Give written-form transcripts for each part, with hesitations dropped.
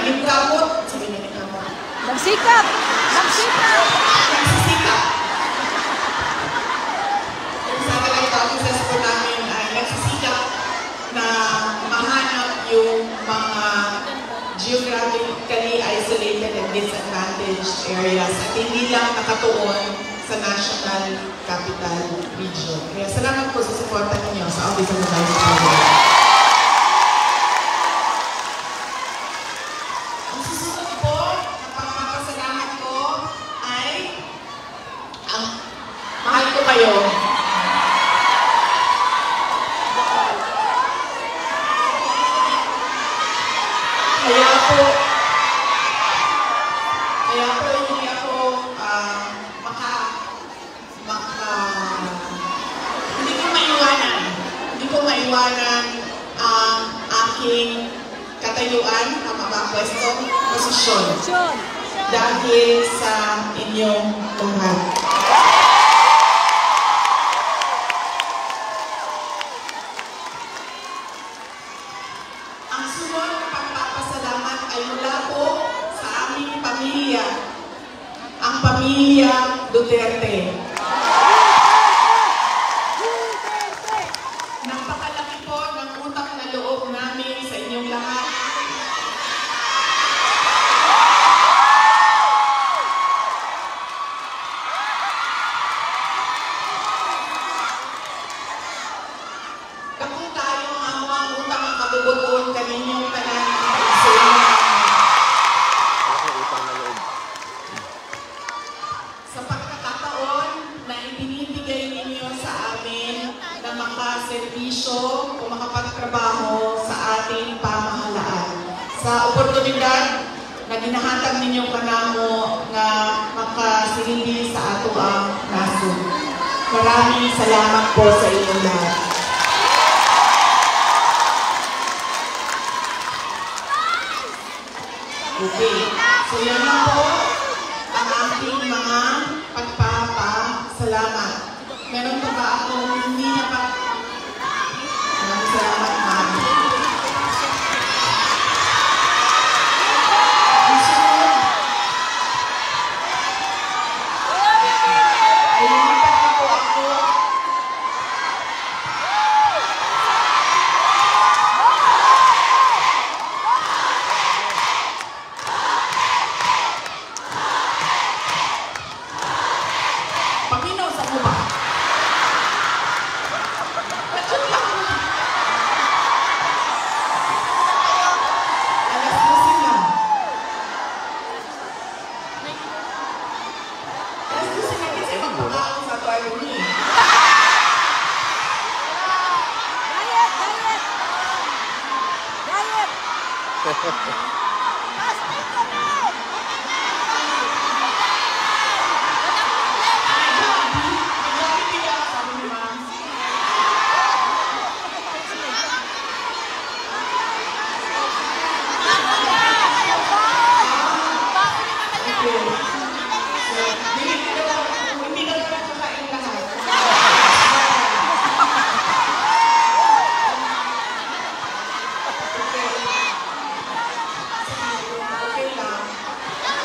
Nagkamot. Sabi na nagkamot. Nagsikap! Nagsikap! Nagsisikap. Yung satellite offices po namin ay nagsisikap na mahanap yung mga geographically isolated and disadvantaged areas at hindi lang nakatuon sa National Capital Region. Kaya salamat po sa suporta ninyo sa Office of the Vice President. Ang susunod po na pagpapasalamat ko ay ang mahal ko kayo. Kaya po hindi ako hindi ko maiwanan ang aking katayuan, ang mapapwestong posisyon dahil sa inyong lahat. Ang sunod na pagpapasalamat ay mula po sa aming pamilya, ang pamilya Duterte. Napakalaki po ng utang na loob namin sa inyong lahat. Kapag tayo ang utang ang kabubuton kaninyong tanan sa inyo. Sa pagkakataon na ibinibigay ninyo sa amin na makaservisyo o makapagtrabaho sa ating pamahalaan. Sa oportunidad na ginahatag ninyong kanamo na makasilbi sa ato ang nasod. Maraming salamat po sa inyong lahat. Okay, so yan na po ang aking mga pagpapasalamat. Meron pa ba akong hindi na pa? Maraming salamat, ma'am. Ang sunod. Ay, lumipat na po ako. Paminaw sa mo ba? Alas 12 na. Alas 12 na kasi magpakaon sa ito ay uni. Diet! Diet! Diet! Fasting kami! Sabi ni ma'am. Hindi na pala kakain lahat. Okay lang.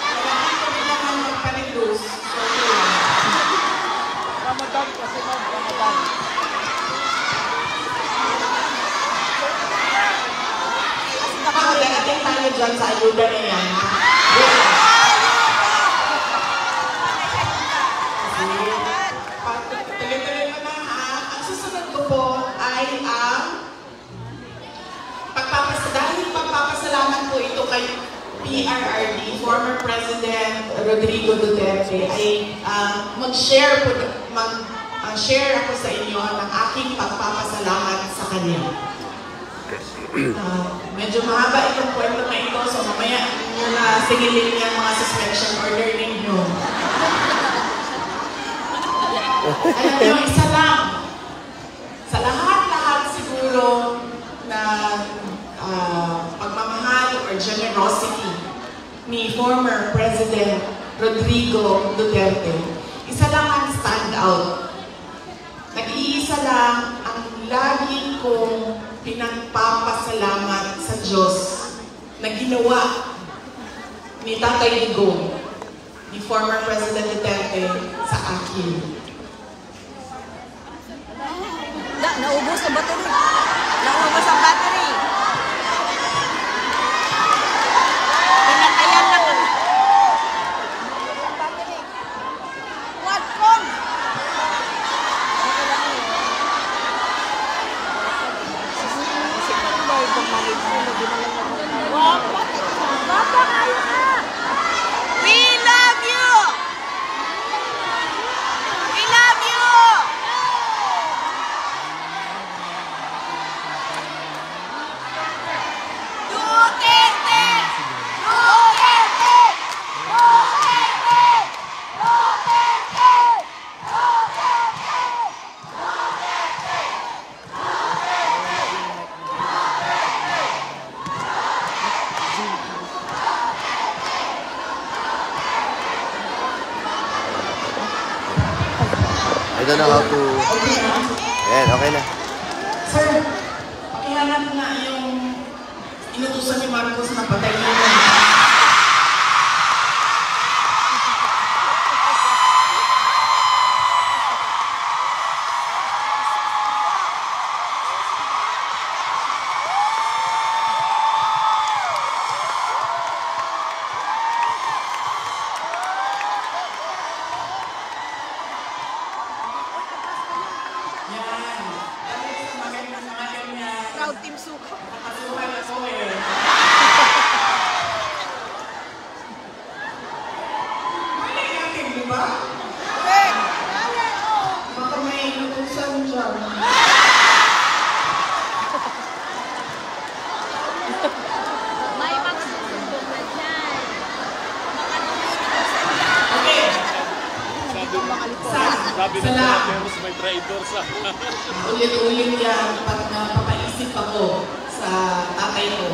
Kailangan ko rin naman magpa-reduce. So, okay lang. Ramadan kasi ma'am, Ramadan. Darating tayo dyan sa ayuda na yan. Tuloy-tuloy mo na ha. Ang susunod ko po ay ang pagpapasalamat po ito kay PRRD, former President Rodrigo Duterte, ay mag-share ako sa inyo ng aking pagpapasalamat sa kanya. Medyo mahaba itong kwento na ito, so mamaya nyo na sigilin yung mga suspension order ninyo. Alam nyo, isa lang. Sa lahat-lahat siguro na pagmamahal or generosity ni former President Rodrigo Duterte, isa lang ang stand out. Nag-iisa lang ang lagi kong pinagpapasalamat sa Diyos na ginawa ni Tatay Digong, ni former President Duterte sa akin. Naubos ang battery. Naubos ang battery. Pinatayan na kami. What phone? Baba kayo na! We love you! We love you! Duterte! Duterte! Duterte! Duterte! I don't know how to... Okay na? Ayan, okay na. Sir, pakihanap nga yung inutusan ni Marcos na patayin mo. Yan. Dahil sa mga ganyan, Proud Team Suko. nakasuhan ako eh. Mali natin, di ba? Correct! Baka may inutusan dyan. May magsusumbong na dyan. Okay. Sabi ng Salamat. Peros may traitor sa... Ulit-ulit yan pag napapaisip ako sa tatay ko.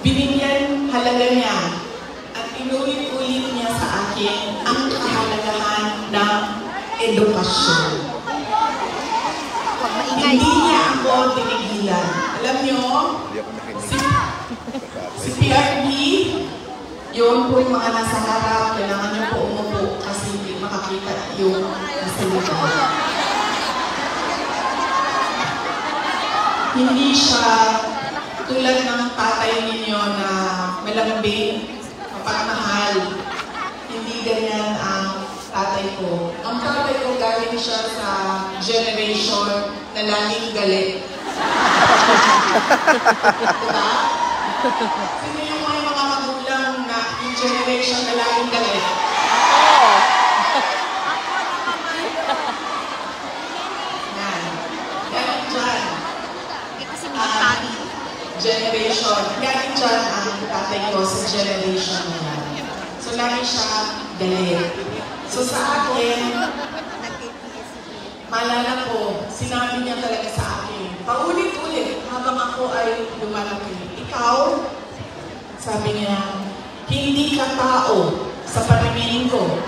Binigyan halaga niya at inulit-ulit niya sa akin ang kahalagahan ng edukasyon. Huwag maingay. Hindi niya ako tinigilan. Alam niyo, Hindi ako nakinig. si PRD, yun po yung mga nasa harap, kailangan niyo po umupo kasi hindi makakita yung nasa likod. Hindi siya tulad ng tatay ninyo na malambing, mapagmahal. Hindi ganyan ang tatay ko. Ang tatay ko galing siya sa generation na laging galit. Diba? Sino yung mga magulang na yung generation na laging galit? Yan. Galing dyan. Kasi military. Generation. Galing dyan ang tatay ko sa generation na yan. So, lagi siya galit. So, sa akin, maalala ko, sinabi niya talaga sa akin, paulit-ulit habang ako ay lumalaki. Ikaw, sabi niya, hindi ka tao sa paningin ko.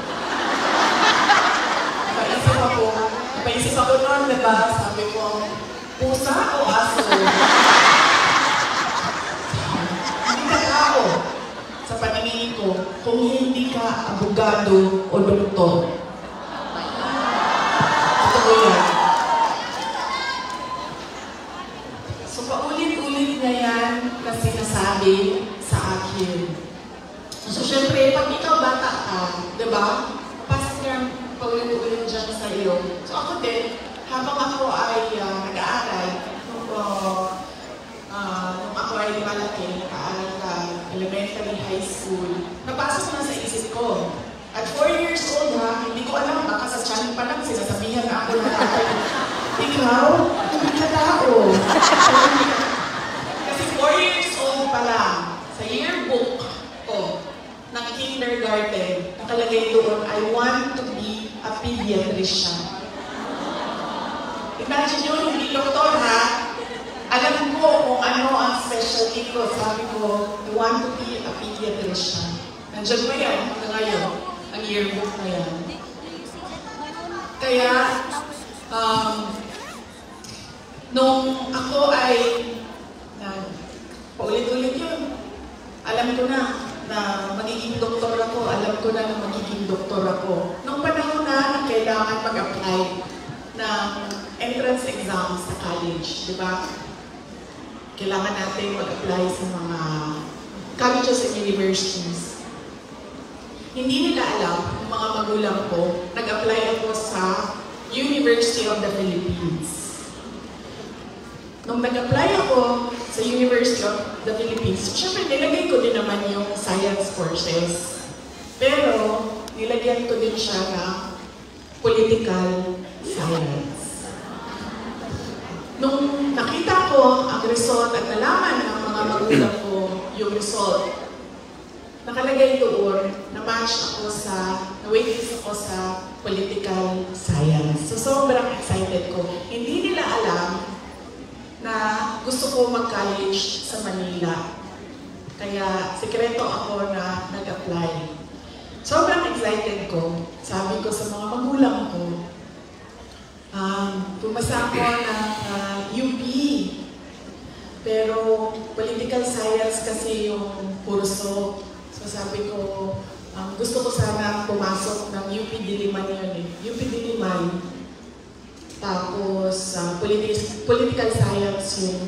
Napaisip ako noon, diba? Sabi ko, pusa o aso? Hindi ka tao sa paningin ko kung hindi ka abogado o doktor. Totoo yan. So, paulit-ulit na yan na sinasabi sa akin. So, syempre, pag ikaw bata ka, di ba? Pasok yan, paulit-ulit dyan sa iyo. So, ako din, habang ako ay nag-aaral, nung ako ay malaki, nag-aaral ka, elementary, high school, napasok na sa isip ko. At 4 years old ha, hindi ko alam, baka sa channel pa lang sinasabihan na ako ng tatay. Ikaw, hindi ka tao. Kasi 4 years old pa lang, sa yearbook ko, ng kindergarten, nakalagay doon, I want to be a pediatrician. Imagine yun, hindi doktor ha. Alam ko kung ano ang specialty ko. Sabi ko, I want to be a pediatrician. Nandiyan pa yan hanggang ngayon, ang yearbook na yan. Kaya, nung ako ay, paulit-ulit yun, alam ko na na magiging doktor ako, alam ko na magiging doktor ako. Nung panahon na kailangan mag-apply ng entrance exams sa college, di ba? Kailangan natin mag-apply sa mga colleges and universities. Hindi nila alam, ng mga magulang ko, nag-apply ako sa University of the Philippines. Nung nag-apply ako sa University of the Philippines, syempre nilagay ko din naman yung science courses. Pero nilagyan ko din siya ng political science. Nung nakita ko ang result at nalaman ng mga magulang ko yung result, nakalagay doon, na-match ako na-waitlist ako sa political science. So sobrang excited ko. Hindi nila alam na gusto ko mag-college sa Manila. Kaya sikreto ako na nag-apply. Sobrang excited ko. Sabi ko sa mga magulang ko, pumasa ako ng UP. Pero political science kasi yung kurso. So sabi ko, gusto ko sana pumasok ng UP Diliman yun eh. UP Diliman. Tapos political science yung